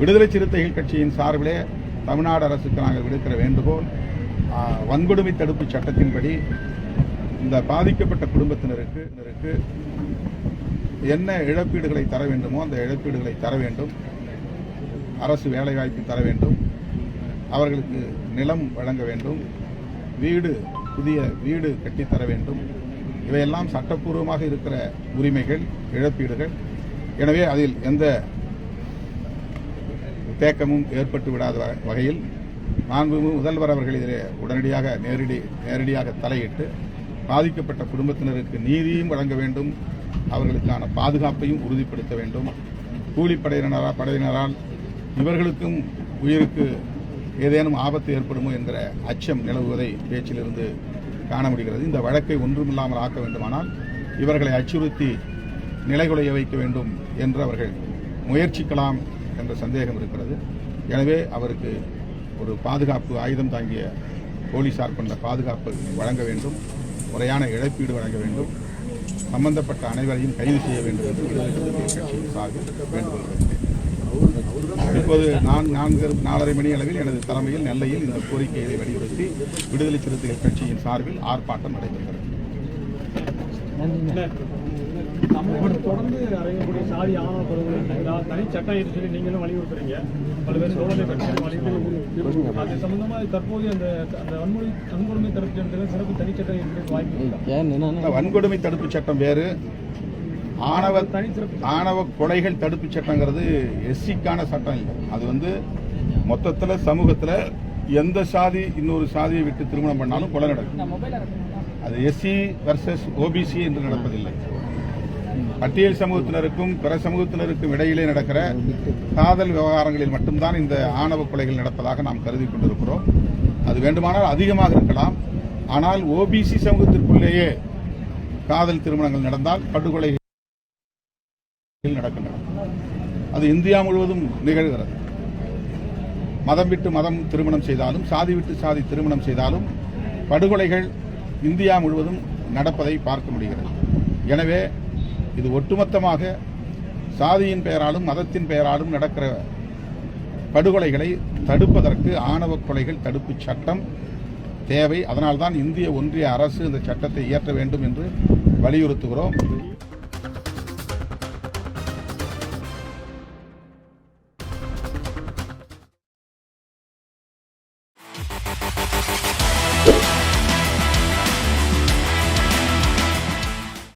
விடுதலை சிறுத்தைகள் கட்சியின் சார்பிலே தமிழ்நாடு அரசுக்கு நாங்கள் விடுக்கிற வேண்டுகோள், வன்கொடுமை தடுப்பு சட்டத்தின்படி இந்த பாதிக்கப்பட்ட குடும்பத்தினருக்கு என்ன இழப்பீடுகளை தர வேண்டுமோ அந்த இழப்பீடுகளை தர வேண்டும். அரசு வேலைவாய்ப்பு தர வேண்டும். அவர்களுக்கு நிலம் வழங்க வேண்டும். புதிய வீடு கட்டித்தர வேண்டும். இவையெல்லாம் சட்டப்பூர்வமாக இருக்கிற உரிமைகள், இழப்பீடுகள். எனவே அதில் எந்த தேக்கமும் ஏற்பட்டு விடாத வகையில் மாண்புமிகு முதல்வர் அவர்கள் இதிலே உடனடியாக நேரடியாக தலையிட்டு பாதிக்கப்பட்ட குடும்பத்தினருக்கு நீதியும் வழங்க வேண்டும். அவர்களுக்கான பாதுகாப்பையும் உறுதிப்படுத்த வேண்டும். கூலிப்படையினரால் இவர்களுக்கும் உயிருக்கு ஏதேனும் ஆபத்து ஏற்படுமோ என்கிற அச்சம் நிலவுவதை பேச்சிலிருந்து காண முடிகிறது. இந்த வழக்கை ஒன்றுமில்லாமல் ஆக்க வேண்டுமானால் இவர்களை அச்சுறுத்தி நிலைகுலைய வைக்க வேண்டும் என்று அவர்கள் முயற்சிக்கலாம் என்ற சந்தேகம் இருக்கிறது. எனவே அவருக்கு ஒரு பாதுகாப்பு, ஆயுதம் தாங்கிய போலீசார் கொண்ட பாதுகாப்பு வழங்க வேண்டும். முறையான இழப்பீடு வழங்க வேண்டும். சம்பந்தப்பட்ட அனைவரையும் கைது செய்ய வேண்டும் என்று விடுதலை சிறுத்தைகள் கட்சியின் சார்பில் வேண்டுகொள்கிறேன். இப்போது 4:30 மணி அளவில் எனது தலைமையில் நெல்லையில் இந்த கோரிக்கையை வலியுறுத்தி விடுதலை சிறுத்தைகள் கட்சியின் சார்பில் ஆர்ப்பாட்டம் நடைபெறுகிறது. தொடர்ந்து அறையக்கூடிய சாதி ஆணவ படுகொலை தனி சட்டம் என்று சொல்லி நீங்களும் வலியுறுத்துறீங்க. பல்வேறு தோழமை கட்சிகள் வலியுறுத்தி அது சம்பந்தமாக தற்போது அந்த வன்கொடுமை தடுப்பு சட்டத்தில் சிறப்பு தனிச்சட்டம் இருக்கிறது வாய்ப்பு. வன்கொடுமை தடுப்பு சட்டம் வேறு, ஆணவ கொலைகள் தடுப்பு சட்டங்கிறது எஸ்சிக்கான சட்டம் இல்லை. அது மொத்தத்தில் சமூகத்தில் எந்த சாதி இன்னொரு சாதியை விட்டு திருமணம் பண்ணாலும் கொலை நடக்கும். அது எஸ்சி வர்சஸ் ஓபிசி என்று நடப்பதில்லை. பட்டியல் சமூகத்தினருக்கும் பிற சமூகத்தினருக்கும் இடையிலே நடக்கிற காதல் விவகாரங்களில் மட்டும்தான் இந்த ஆணவ கொலைகள் நடப்பதாக நாம் கருதி கொண்டிருக்கிறோம். அது வேண்டுமானால் அதிகமாக இருக்கலாம். ஆனால் ஓபிசி சமூகத்திற்குள்ளேயே காதல் திருமணங்கள் நடந்தால் படுகொலைகள் நடக்கின்றன. அது இந்தியா முழுவதும் நிகழ்கிறது. மதம் விட்டு மதம் திருமணம் செய்தாலும், சாதி விட்டு சாதி திருமணம் செய்தாலும் படுகொலைகள் இந்தியா முழுவதும் நடப்பதை பார்க்க முடிகிறது. எனவே இது ஒட்டுமொத்தமாக சாதியின் பெயராலும் மதத்தின் பெயராலும் நடக்கிற படுகொலைகளை தடுப்பதற்கு ஆணவ கொலைகள் தடுப்பு சட்டம் தேவை. அதனால்தான் இந்திய ஒன்றிய அரசு இந்த சட்டத்தை இயற்ற வேண்டும் என்று வலியுறுத்துகிறோம்.